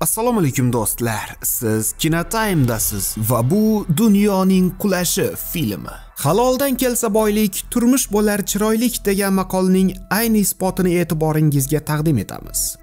Assalomu alaykum do'stlar. Siz Kinotimedasiz va bu dunyoning qulashi filmi. Haloldan kelsa boylik, turmush bo'lar chiroylik degan maqolning ayni isbotini e'tiboringizga taqdim etamiz.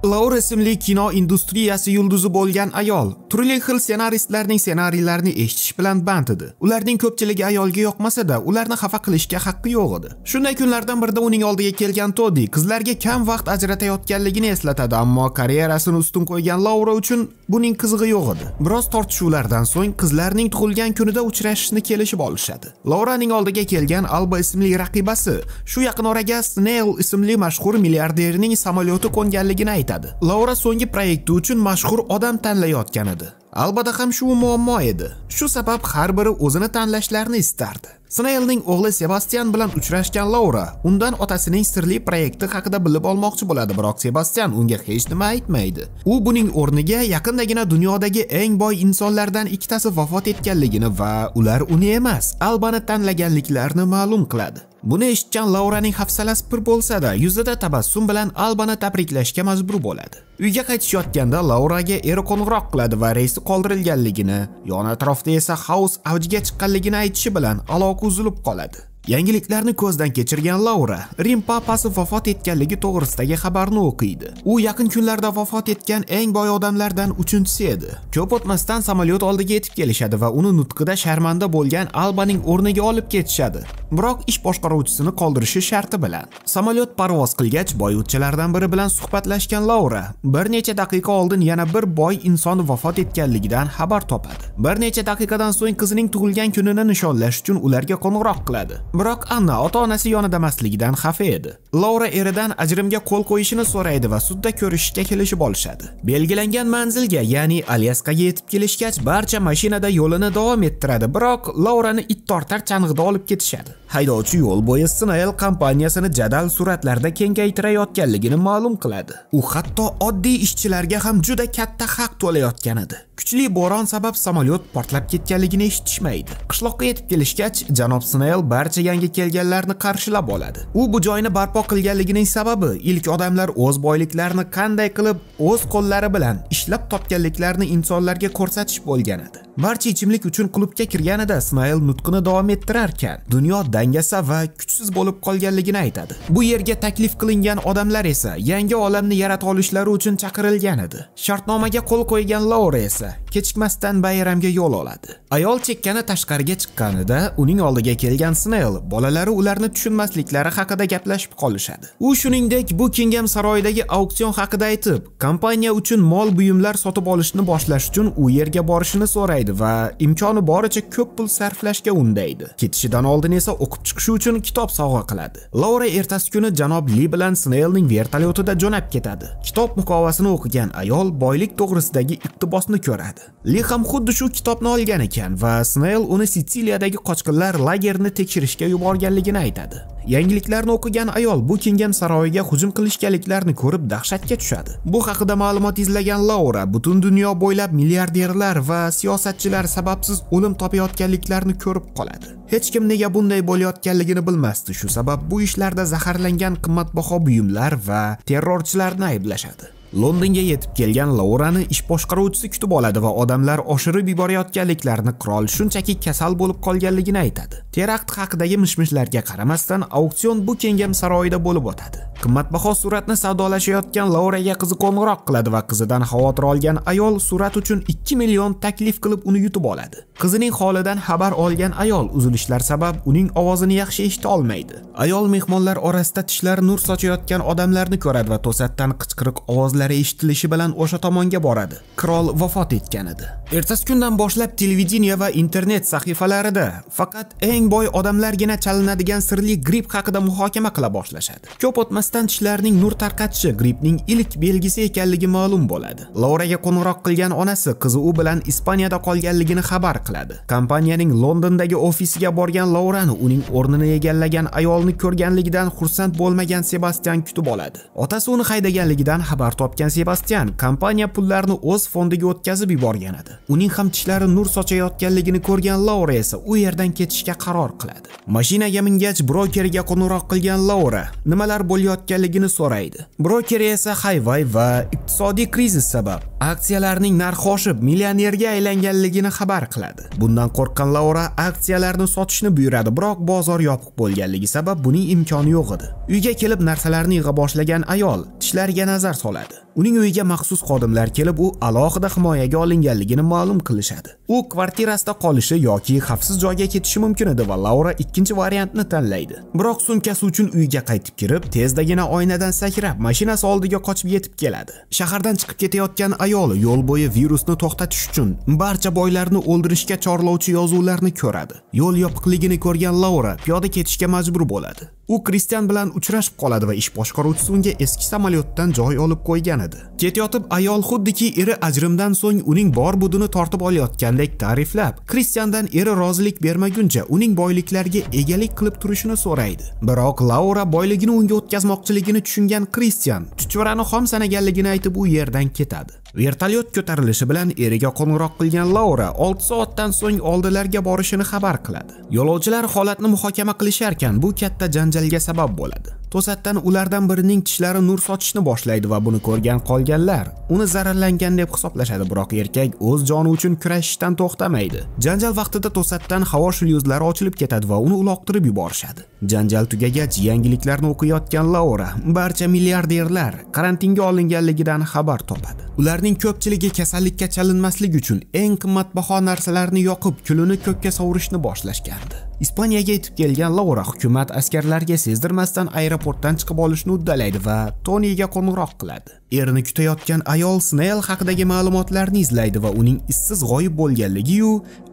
Laura ismli kino industriyasi yulduzi bo'lgan ayol turli xil ssenaristlarning ssenariylarini eshitish bilan band edi. Ularning ko'pchiligi ayolga yoqmasa-da, ularni xafa qilishga haqqi yo'q edi. Shunday kunlardan birida uning oldiga kelgan Todi qizlarga kam vaqt ajratayotganligini eslatadi, ammo karyerasini ustun qo'ygan Laura uchun buning qizig'i yo'q edi. Biroz tortishuvlardan so'ng qizlarning tug'ilgan kunida uchrashishni kelishib olishadi. Lauraning oldiga kelgan Alba ismli raqibasi shu yaqin oraga Snail ismli mashhur milliarderning samolyoti qo'nganligini aytadi. Laura so'nggi proyekti uchun mashhur odam tanlayotgan edi. Albada ham shu muammo edi. Shu sabab har biri o'zini tanlashlarini istardi. Snailning o'g'li Sebastian bilan uchrashgan Laura undan otasining sirli proyekti haqida bilib olmoqchi bo'ladi, biroq Sebastian unga hech nima aytmaydi. U buning o'rniga yaqindagina dunyodagi eng boy insonlardan ikkitasi vafot etganligini va ular uni emas, Albani tanlaganliklarini ma'lum qiladi. Buni eshitgan Lauraning hafsalasi pir bo'lsa-da, yuzida tabassum bilan Albani tabriklashga majbur bo'ladi. Uyga qaytishayotganda Lauraga eri qo'ng'iroq qiladi va reysi qoldirilganligini, yon atrofda esa xaos avjiga chiqqanligini aytishi bilan aloqa uzilib qoladi. Yangiliklarni ko'zdan kechirgan Laura Rim papasi vafot etganligi to'g'risidagi xabarni o'qiydi. U yaqin kunlarda vafot etgan eng boy odamlardan 3-chi edi. Ko'p o'tmasdan samolyot oldiga yetib kelishadi va uni nutqida sharmanda bo'lgan Albaning o'rniga olib ketishadi. Biroq ish boshqaruvchisini qoldirishi sharti bilan. Samolyot parvoz qilgach, boyvachchalardan biri bilan suhbatlashgan Laura bir necha daqiqa oldin yana bir boy inson vafot etganligidan xabar topadi. Bir necha daqiqadan so'ng qizining tug'ilgan kunini nishonlash uchun ularga qo'ng'iroq qiladi. Biroq Anna ota-onasi yonida emasligidan xafa edi. Laura eridan ajrimga qo'l qo'yishini so'raydi va sudda ko'rishishga kelishib olishadi. Belgilangan manzilga, ya'ni Alyaskaga yetib kelishgach, barcha mashinada yo'lini davom ettiradi, biroq Laurani it tortar chang'ida olib ketishadi. Haydovchi yo'l bo'yi Snail kompaniyasini jadal sur'atlarda kengaytirayotganligini ma'lum qiladi. U hatto oddiy ishchilarga ham juda katta haq to'layotgan edi. Kuchli bo'ron sabab samolyot portlab ketganligini eshitishmaydi. Qishloqqa yetib kelishgach, janob Snail barcha yangi kelganlarni qarshilab oladi. U bu joyni barpo qilganligining sababi ilk odamlar o'z boyliklarini qanday qilib o'z qo'llari bilan ishlab topganliklarini insonlarga ko'rsatish bo'lgan edi. Barcha ichimlik uchun klubga kirganida Snail nutqini davom ettirarkan, dunyo dangasa va kuchsiz bo'lib qolganligini aytadi. Bu yerga taklif qilingan odamlar esa yangi olamni yarata olishlari uchun chaqirilgan edi. Shartnomaga qo'l qo'ygan Laura esa kechikmasdan bayramga yo'l oladi. Ayol chekkani tashqariga chiqqanida uning oldiga kelgan Snail bolalari ularni tushunmasliklari haqida gaplashib qolishadi. U shuningdek Buckingham saroyidagi auksion haqida aytib, kompaniya uchun mol buyumlar sotib olishni boshlash uchun u yerga borishini so'raydi va imkoni boricha ko'p pul sarflashga undaydi. Ketishidan oldin esa o'qib chiqishi uchun kitob sovg'a qiladi. Laura ertasi kuni janob Li bilan Snailning vertolyotida jo'nab ketadi. Kitob muqovasini o'qigan ayol boylik to'g'risidagi iqtibosni ko'radi. Li ham xuddi shu kitobni olgan ekan va Snail uni Sitsiliyadagi qochqinlar lagerini tekshirishga yuborganligini aytadi. Yangiliklarni o'qigan ayol Buckingham saroyiga hujum qilishganliklarini ko'rib dahshatga tushadi. Bu haqida ma'lumot izlagan Laura butun dunyo bo'ylab milliarderlar va siyosatchilar sababsiz o'lim topayotganliklarini ko'rib qoladi. Hech kim nega bunday bo'layotganligini bilmasdi. Shu sabab bu ishlarda zaharlangan qimmatbaho buyumlar va terrorchilarni ayblashadi. Londonga yetib kelgan Laurani ish boshqaruvchisi kutib oladi va odamlar oshirib yuborayotganliklarini qirol shunchaki kasal bo'lib qolganligini aytadi. Terakt haqidagi mishmishlarga qaramasdan auksion Buckingham saroyida bo'lib o'tadi. Qimmatbaho suratni savdolashayotgan Lauraga qizi qo'ng'iroq qiladi va qizidan xavotir olgan ayol surat uchun 2 million taklif qilib uni yutib oladi. Qizining holidan xabar olgan ayol uzilishlar sabab uning ovozini yaxshi eshita olmaydi. Ayol mehmonlar orasida tishlar nur sochayotgan odamlarni ko'radi va to'satdan qichqiriq ovozlari eshitilishi bilan o'sha tomonga boradi. Qirol vafot etgan edi. Ertasi kundan boshlab televideniya va internet sahifalarida faqat eng boy odamlargina chalinadigan sirli gripp haqida muhokama qila boshlashadi. Ko'p o'tmas O'tmasdan tishlarning nur tarqatishi grippning ilk belgisi ekanligi ma'lum bo'ladi. Lauraga qo'ng'iroq qilgan onasi qizi u bilan Ispaniyada qolganligini xabar qiladi. Kompaniyaning Londondagi ofisiga borgan Laurani uning o'rnini egallagan ayolni ko'rganligidan xursand bo'lmagan Sebastian kutib oladi. Otasi uni haydaganligidan xabar topgan Sebastian kompaniya pullarni o'z fondiga o'tkazib yuborgan edi. Uning ham tishlari nur sochayotganligini ko'rgan Laura esa u yerdan ketishga qaror qiladi. Mashinaga mingach brokerga qo'ng'iroq qilgan Laura nimalar bo'layotganligini so'raydi. Broker esa hayvay va iqtisodiy krizis sabab aksiyalarning narxi oshib millionerga aylanganligini xabar qiladi. Bundan qo'rqqan Laura aksiyalarni sotishni buyuradi, biroq bozor yopiq bo'lganligi sabab buning imkoni yo'q edi. Uyga kelib narsalarni yig'a boshlagan ayol tishlariga nazar soladi. Uning uyiga maxsus xodimlar kelib, u alohida himoyaga olinganligini ma'lum qilishadi. U kvartirasida qolishi yoki xavfsiz joyga ketishi mumkin edi va Laura ikkinchi variantni tanlaydi. Biroq sumkasi uchun uyga qaytib kirib, tezdagina oynadan sakrab, mashinasi oldiga qochib yetib keladi. Shahardan chiqib ketayotgan ayol yo'l bo'yi virusni to'xtatish uchun barcha boylarni o'ldirishga chorlovchi yozuvlarni ko'radi. Yo'l yopiqligini ko'rgan Laura piyoda ketishga majbur bo'ladi. U Kristian bilan uchrashib qoladi va ish boshqaruvchisi unga eski samolyotdan joy olib qo'ygan edi. Ketayotib ayol xuddiki eri ajrimdan so'ng uning bor budini tortib olayotgandek ta'riflab, Kristiandan eri rozilik bermaguncha uning boyliklariga egalik qilib turishini so'raydi. Biroq Laura boyligini unga o'tkazmoqchiligini tushungan Kristian chuchvarani xom sanaganligini aytib u yerdan ketadi. Vertolyot ko'tarilishi bilan eriga qo'ng'iroq qilgan Laura 6 soatdan so'ng oldilarga borishini xabar qiladi. Yo'lovchilar holatni muhokama qilisharkan, bu katta janjalga sabab bo'ladi. To'satdan ulardan birining tishlari nur sochishni boshlaydi va buni ko'rgan qolganlar uni zararlangan deb hisoblashadi, biroq erkak o'z joni uchun kurashishdan to'xtamaydi. Janjal vaqtida to'satdan havo shlyuzlari ochilib ketadi va uni uloqtirib yuborishadi. Janjal tugagach, yangiliklarni o'qiyotgan Laura barcha milliarderlar karantinga olinganligidan xabar topadi. Ularning ko'pchiligi kasallikka chalinmaslik uchun eng qimmatbaho narsalarni yoqib, kulini ko'kka sovurishni boshlashgandi. Ispaniyaga yetib kelgan Laura hukumat askarlarga sezdirmasdan aeroportdan chiqib olishni uddalaydi va Toniga qo'ng'iroq qiladi. Erini kutayotgan ayol Snell haqidagi ma'lumotlarni izlaydi va uning izsiz g'oyib bo'lganligi-yu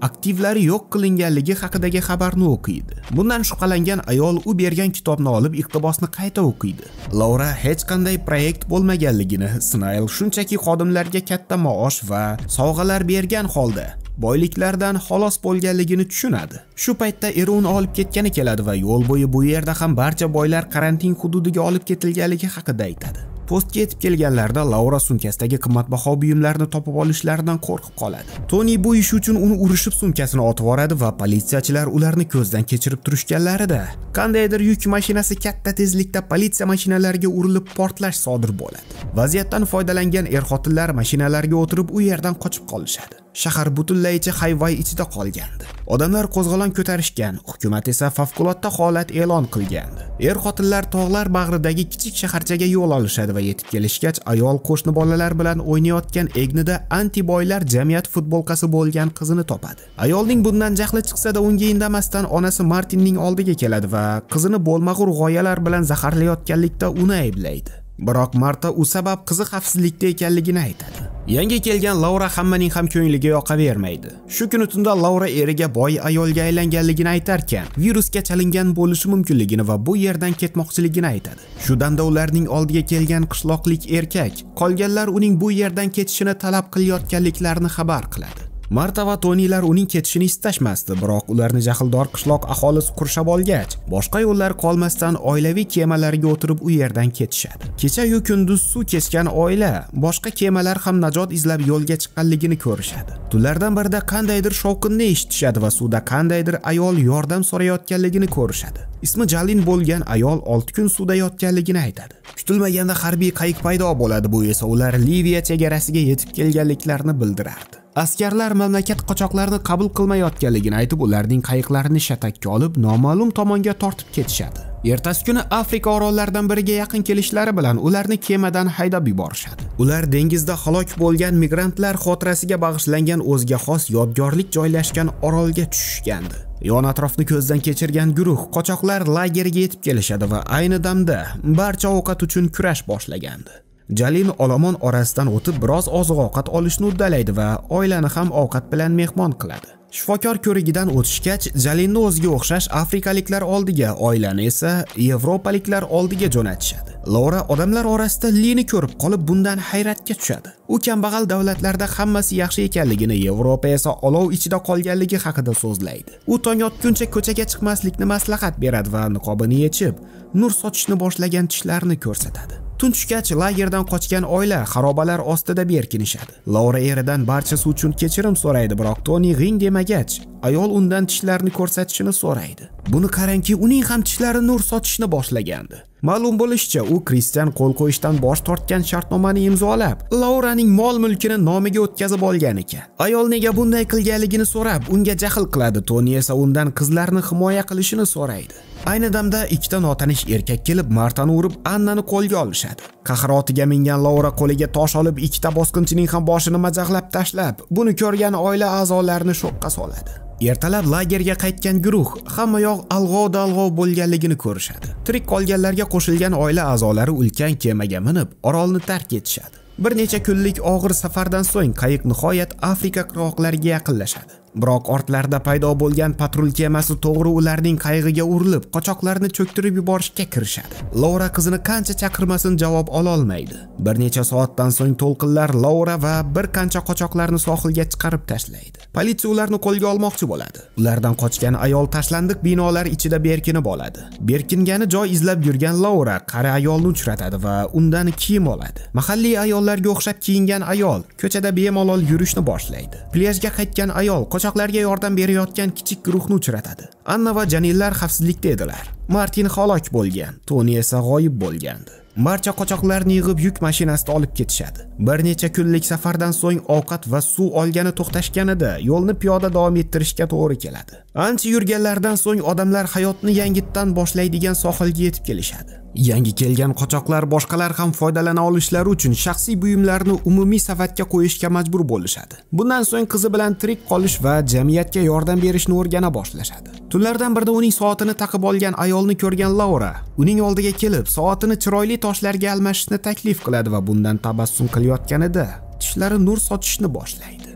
aktivlari yo'q qilinganligi haqidagi xabarni o'qiydi. Bundan shubhalangan ayol u bergan kitobni olib iqtibosni qayta o'qiydi. Laura hech qanday proyekt bo'lmaganligini, Snell shunchaki xodimlarga katta maosh va sovg'alar bergan holda boyliklardan xalos bo'lganligini tushunadi. Shu paytda eri uni olib ketgani keladi va yo'l bo'yi bu yerda ham barcha boylar karantin hududiga olib ketilganligi haqida aytadi. Postga yetib kelganlarda Laura sumkasidagi qimmatbaho buyumlarni topib olishlaridan qo'rqib qoladi. Toni bu ish uchun uni urishib sumkasini otib yuboradi va politsiyachilar ularni ko'zdan kechirib turishganlarida qandaydir yuk mashinasi katta tezlikda politsiya mashinalariga urilib portlash sodir bo'ladi. Vaziyatdan foydalangan er-xotinlar mashinalarga o'tirib u yerdan qochib qolishadi. Shahar butunlaycha hayvay ichida qolgandi. Odamlar qo'zg'olon ko'tarishgan, hukumat esa favqulodda holat e'lon qilgandi. Er-xotinlar tog'lar bag'ridagi kichik shaharchaga yo'l olishadi va yetib kelishgach, ayol qo'shni bolalar bilan o'ynayotgan egnida antiboylar jamiyat futbolkasi bo'lgan qizini topadi. Ayolning bundan jahli chiqsa-da unga indamasdan onasi Martinning oldiga keladi va qizini bo'lmag'ur g'oyalar bilan zaharlayotganlikda uni ayblaydi. Biroq Marta u sabab qizi xavfsizlikda ekanligini aytadi. Yangi kelgan Laura hammaning ham ko'ngliga yoqavermaydi. Shu kuni tunda Laura eriga boy ayolga aylanganligini aytarkan, virusga chalingan bo'lishi mumkinligini va bu yerdan ketmoqchiligini aytadi. Shu damda ularning oldiga kelgan qishloqlik erkak qolganlar uning bu yerdan ketishini talab qilayotganliklarini xabar qiladi. Marta va Tonilar uning ketishini istashmasdi, biroq ularni jahldor qishloq aholisi qurshab olgach, boshqa yo'llar qolmasdan oilaviy kemalarga o'tirib u yerdan ketishadi. Kecha-yu kunduz suv kechgan oila boshqa kemalar ham najot izlab yo'lga chiqqanligini ko'rishadi. Tunlardan birida qandaydir shovqinni eshitishadi va suvda qandaydir ayol yordam so'rayotganligini ko'rishadi. Ismi Jalin bo'lgan ayol 6 kun suvda yotganligini aytadi. Kutilmaganda harbiy qayiq paydo bo'ladi, bu esa ular Liviya chegarasiga yetib kelganliklarini bildirardi. Askarlar mamlakat qochoqlarini qabul qilmayotganligini aytib, ularning qayiqlarini shatakka olib, noma'lum tomonga tortib ketishadi. Ertasi kuni Afrika orollaridan biriga yaqin kelishlari bilan ularni kemadan haydab yuborishadi. Ular dengizda halok bo'lgan migrantlar xotirasiga bag'ishlangan o'ziga xos yodgorlik joylashgan orolga tushishgandi. Yon atrofni ko'zdan kechirgan guruh qochoqlar lageriga yetib kelishadi va ayni damda barcha ovqat uchun kurash boshlagandi. Jalin olomon orasidan o'tib biroz oziq-ovqat olishni uddalaydi va oilani ham ovqat bilan mehmon qiladi. Shifokor ko'rigidan o'tishgach, Jalinni o'ziga o'xshash afrikaliklar oldiga, oilani esa yevropaliklar oldiga jo'natishadi. Laura odamlar orasida Lini ko'rib qolib bundan hayratga tushadi. U kambag'al davlatlarda hammasi yaxshi ekanligini, Yevropa esa olov ichida qolganligi haqida so'zlaydi. U tong otguncha ko'chaga chiqmaslikni maslahat beradi va niqobini yechib, nur sochishni boshlagan tishlarini ko'rsatadi. Tun tushgach, lagerdan qochgan oila xarobalar ostida berkinishadi. Laura eridan barchasi uchun kechirim so'raydi, biroq Toni g'ing demagach, ayol undan tishlarini ko'rsatishini so'raydi. Buni qarangki, uning ham tishlari nur sochishni boshlagandi. Ma'lum bo'lishicha, u Kristian qo'l qo'yishdan bosh tortgan shartnomani imzolab, Lauraning mol-mulkini nomiga o'tkazib olgan ekan. Ayol nega bunday qilganligini so'rab, unga jahl qiladi. Toni esa undan qizlarni himoya qilishini so'raydi. Ayni damda ikkita notanish erkak kelib Martani urib, Annani qo'lga olishadi. Qahrotiga mingan Laura qo'liga tosh olib, ikkita bosqinchining ham boshini majag'lab tashlab, buni ko'rgan oila a'zolarini shokka soladi. Ertalab lagerga qaytgan guruh hamma yoq alg'ov-dalg'ov bo'lganligini ko'rishadi. Tirik qolganlarga qo'shilgan oila a'zolari ulkan kemaga minib, orolni tark etishadi. Bir necha kunlik og'ir safardan so'ng qayiq nihoyat Afrika qirg'oqlariga yaqinlashadi. Biroq ortlarida paydo bo'lgan patrul kemasi to'g'ri ularning qayig'iga urilib, qochoqlarni cho'ktirib yuborishga kirishadi. Laura qizini qancha chaqirmasin javob ola olmaydi. Bir necha soatdan so'ng to'lqinlar Laura va bir qancha qochoqlarni sohilga chiqarib tashlaydi. Politsiya ularni qo'lga olmoqchi bo'ladi. Ulardan qochgan ayol tashlandiq binolar ichida berkinib oladi. Berkingani joy izlab yurgan Laura qari ayolni uchratadi va undan kiyim oladi. Mahalliy ayollarga o'xshab kiyingan ayol ko'chada bemalol yurishni boshlaydi. Plyajga qaytgan ayol qochoqlarga yordam berayotgan kichik guruhni uchratadi. Anna va Janillar xavfsizlikda edilar. Martin halok bo'lgan, Toni esa g'oyib bo'lgandi. Barcha qochoqlarni yig'ib yuk mashinasida olib ketishadi. Bir necha kunlik safardan so'ng ovqat va suv olgani to'xtashganida yo'lni piyoda davom ettirishga to'g'ri keladi. Ancha yurganlardan so'ng odamlar hayotni yangitdan boshlaydigan sohilga yetib kelishadi. Yangi kelgan qochoqlar boshqalar ham foydalana olishlari uchun shaxsiy buyumlarini umumiy savatga qo'yishga majbur bo'lishadi. Bundan so'ng qizi bilan tirik qolish va jamiyatga yordam berishni o'rgana boshlashadi. Tunlardan birida uning soatini taqib olgan ayolni ko'rgan Laura uning oldiga kelib, soatini chiroyli toshlarga almashishni taklif qiladi va bundan tabassum qilayotganida tishlari nur sochishni boshlaydi.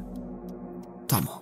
Tamom.